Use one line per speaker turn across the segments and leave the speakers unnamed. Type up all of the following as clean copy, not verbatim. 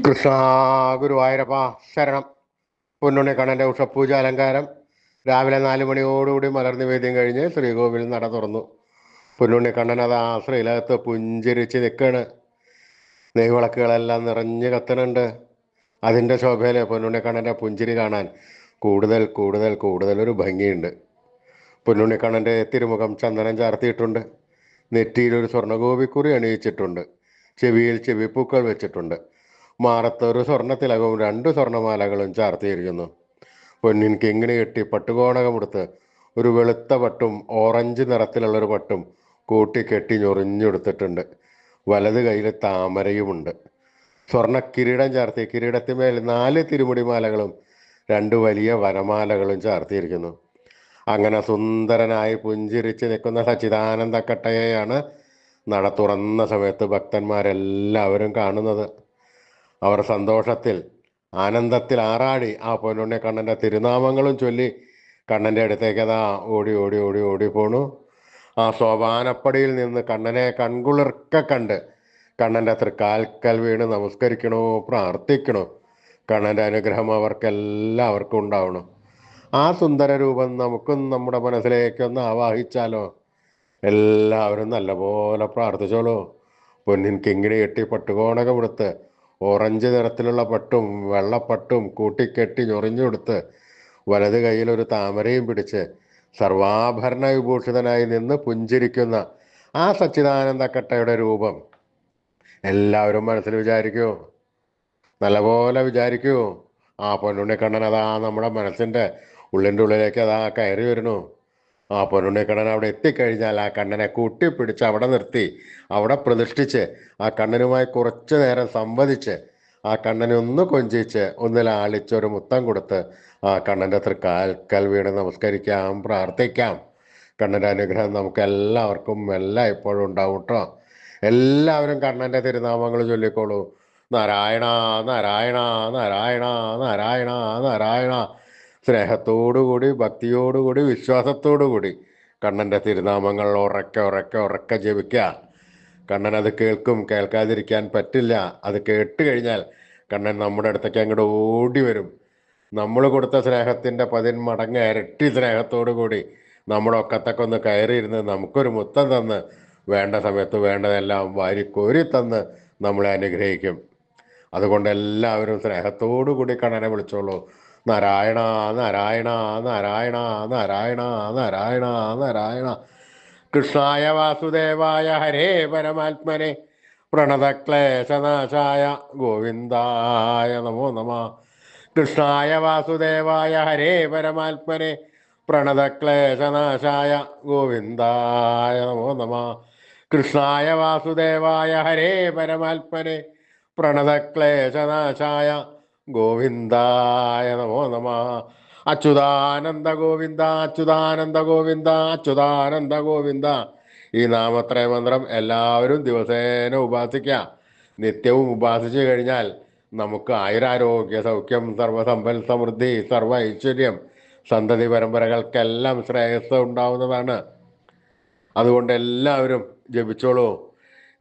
കൃഷ്ണ ഗുരുവായൂരപ്പ ശരണം. പൊന്നുണ്ണി കണ്ണൻ്റെ ഉഷപൂജ അലങ്കാരം രാവിലെ 4 മണിയോടുകൂടി മലർനിവേദ്യം കഴിഞ്ഞ് ശ്രീകോവിൽ നട തുറന്നു. പൊന്നുണ്ണി കണ്ണൻ അത് ശ്രീലകത്ത് പുഞ്ചിരിച്ച് നിൽക്കാണ്. നെയ്വിളക്കുകളെല്ലാം നിറഞ്ഞു കത്തുന്നുണ്ട്. അതിൻ്റെ ശോഭയിൽ പൊന്നുണ്ണി കണ്ണൻ്റെ പുഞ്ചിരി കാണാൻ കൂടുതൽ കൂടുതൽ കൂടുതൽ ഒരു ഭംഗിയുണ്ട്. പൊന്നുണ്ണി കണ്ണൻ്റെ തിരുമുഖം ചന്ദനം ചാർത്തിയിട്ടുണ്ട്. നെറ്റിയിലൊരു സ്വർണ്ണഗോപിക്കുറി അണിയിച്ചിട്ടുണ്ട്. ചെവിയിൽ ചെവിപ്പൂക്കൾ വെച്ചിട്ടുണ്ട്. മാറത്ത് ഒരു സ്വർണ്ണത്തിലകവും 2 സ്വർണ്ണമാലകളും ചാർത്തിയിരിക്കുന്നു. പൊന്നിൻ കിങ്ങിണി കെട്ടി പട്ടുകോണകമെടുത്ത് ഒരു വെളുത്ത പട്ടും ഓറഞ്ച് നിറത്തിലുള്ളൊരു പട്ടും കൂട്ടിക്കെട്ടി ഞൊറിഞ്ഞെടുത്തിട്ടുണ്ട്. വലത് കയ്യിൽ താമരയുമുണ്ട്. സ്വർണ്ണ കിരീടം ചാർത്തി കിരീടത്തിന്മേൽ 4 തിരുമുടിമാലകളും 2 വലിയ വനമാലകളും ചാർത്തിയിരിക്കുന്നു. അങ്ങനെ സുന്ദരനായി പുഞ്ചിരിച്ച് നിൽക്കുന്ന സച്ചിദാനന്ദ കട്ടയെയാണ് നട തുറന്ന സമയത്ത് ഭക്തന്മാരെല്ലാവരും കാണുന്നത്. അവർ സന്തോഷത്തിൽ ആനന്ദത്തിൽ ആറാടി ആ പൊന്നുണ്ണി കണ്ണൻ്റെ തിരുനാമങ്ങളും ചൊല്ലി കണ്ണൻ്റെ അടുത്തേക്ക് അതാ ഓടി ഓടി ഓടി ഓടി പോണു. ആ സോപാനപ്പടിയിൽ നിന്ന് കണ്ണനെ കൺകുളിർക്ക കണ്ട് കണ്ണൻ്റെ തൃക്കാൽക്കൽ വീണ് നമസ്കരിക്കണോ, പ്രാർത്ഥിക്കണോ. കണ്ണൻ്റെ അനുഗ്രഹം അവർക്കെല്ലാവർക്കും ഉണ്ടാവണം. ആ സുന്ദര രൂപം നമുക്കും നമ്മുടെ മനസ്സിലേക്കൊന്ന് ആവാഹിച്ചാലോ. എല്ലാവരും നല്ലപോലെ പ്രാർത്ഥിച്ചോളൂ. പൊന്നിൻ കിങ്ങിണി കെട്ടി പട്ടുകോണകമെടുത്ത് ഓറഞ്ച് നിറത്തിലുള്ള പട്ടും വെള്ളപ്പട്ടും കൂട്ടിക്കെട്ടി ഞൊറിഞ്ഞെടുത്ത് വലത് കയ്യിലൊരു താമരയും പിടിച്ച് സർവാഭരണ വിഭൂഷിതനായി നിന്ന് പുഞ്ചിരിക്കുന്ന ആ സച്ചിദാനന്ദക്കട്ടയുടെ രൂപം എല്ലാവരും മനസ്സിൽ വിചാരിക്കൂ, നല്ലപോലെ വിചാരിക്കൂ. ആ പൊന്നുണ്ണി കണ്ണൻ അതാ നമ്മുടെ മനസ്സിൻ്റെ ഉള്ളിൻ്റെ ഉള്ളിലേക്ക് അതാ കയറി വരുന്നു. ആ പൊന്നുണ്ണി കണ്ണൻ അവിടെ എത്തിക്കഴിഞ്ഞാൽ ആ കണ്ണനെ കൂട്ടിപ്പിടിച്ച് അവിടെ നിർത്തി അവിടെ പ്രതിഷ്ഠിച്ച് ആ കണ്ണനുമായി കുറച്ചു നേരം സംവദിച്ച് ആ കണ്ണനെ ഒന്ന് കൊഞ്ചിച്ച് ഒന്ന് ലാളിച്ചൊരു മുത്തം കൊടുത്ത് ആ കണ്ണൻ്റെ തൃക്കാൽക്കൽ വീണ് നമസ്കരിക്കാം, പ്രാർത്ഥിക്കാം. കണ്ണൻ്റെ അനുഗ്രഹം നമുക്ക് എല്ലാവർക്കും എല്ലാം ഇപ്പോഴും ഉണ്ടാവും കേട്ടോ. എല്ലാവരും കണ്ണൻ്റെ തിരുനാമങ്ങൾ ചൊല്ലിക്കോളൂ. നാരായണ നാരായണ നാരായണ നാരായണ നാരായണ. സ്നേഹത്തോടുകൂടി ഭക്തിയോടുകൂടി വിശ്വാസത്തോടുകൂടി കണ്ണൻ്റെ തിരുനാമങ്ങൾ ഉറക്കെ ഉറക്കെ ഉറക്കെ ജപിക്കുക. കണ്ണൻ അത് കേൾക്കും, കേൾക്കാതിരിക്കാൻ പറ്റില്ല. അത് കേട്ട് കഴിഞ്ഞാൽ കണ്ണൻ നമ്മുടെ അടുത്തേക്ക് അങ്ങോട്ട് ഓടി വരും. നമ്മൾ കൊടുത്ത സ്നേഹത്തിൻ്റെ 10 മടങ്ങ് ഇരട്ടി സ്നേഹത്തോടു കൂടി നമ്മുടെ ഒക്കത്തൊക്കെ ഒന്ന് കയറിയിരുന്ന് നമുക്കൊരു മുത്തം തന്ന് വേണ്ട സമയത്ത് വേണ്ടതെല്ലാം വാരിക്കോരി തന്ന് നമ്മളെ അനുഗ്രഹിക്കും. അതുകൊണ്ട് എല്ലാവരും സ്നേഹത്തോടു കൂടി കണ്ണനെ വിളിച്ചോളൂ. നാരായണ നാരായണ നാരായണ നാരായണ നാരായണ നാരായണ. കൃഷ്ണായ വാസുദേവായ ഹരേ പരമാത്മനെ പ്രണതക്ലേശനാശായ ഗോവിന്ദായ നമോ നമ. കൃഷ്ണായ വാസുദേവായ ഹരേ പരമാത്മനെ പ്രണതക്ലേശനാശായ ഗോവിന്ദായ നമോ നമ. കൃഷ്ണായ വാസുദേവായ ഹരേ പരമാത്മനെ പ്രണതക്ലേശനാശായ ഗോവിന്ദായ നമോ നമ. അച്യുതാനന്ദ ഗോവിന്ദ അച്യുതാനന്ദ ഗോവിന്ദ അച്യുതാനന്ദ ഗോവിന്ദ. ഈ നാമത്രയ മന്ത്രം എല്ലാവരും ദിവസേന ഉപാസിക്കുക. നിത്യവും ഉപാസിച്ചു കഴിഞ്ഞാൽ നമുക്ക് ആയുരാരോഗ്യ സൗഖ്യം സർവസമ്പൽ സമൃദ്ധി സർവ ഐശ്വര്യം സന്തതി പരമ്പരകൾക്കെല്ലാം ശ്രേയസ് ഉണ്ടാവുന്നതാണ്. അതുകൊണ്ട് എല്ലാവരും ജപിച്ചോളൂ.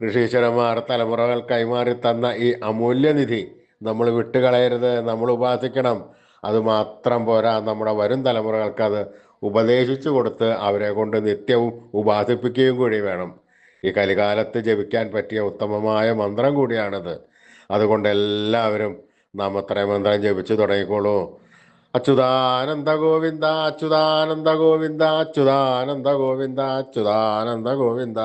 ഋഷീശ്വരന്മാർ തലമുറകൾ കൈമാറി തന്ന ഈ അമൂല്യനിധി നമ്മൾ വിട്ടുകളയരുത്, നമ്മൾ ഉപാസിക്കണം. അതുമാത്രം പോരാ, നമ്മുടെ വരും തലമുറകൾക്ക് അത് ഉപദേശിച്ചു കൊടുത്ത് അവരെ കൊണ്ട് നിത്യവും ഉപാസിപ്പിക്കുകയും കൂടി വേണം. ഈ കലികാലത്ത് ജപിക്കാൻ പറ്റിയ ഉത്തമമായ മന്ത്രം കൂടിയാണിത്. അതുകൊണ്ട് എല്ലാവരും നാമത്രയ മന്ത്രം ജപിച്ചു തുടങ്ങിക്കോളൂ. അച്യുതാനന്ദ ഗോവിന്ദ അച്യുതാനന്ദ ഗോവിന്ദ അച്യുതാനന്ദ ഗോവിന്ദ അച്യുതാനന്ദ ഗോവിന്ദ.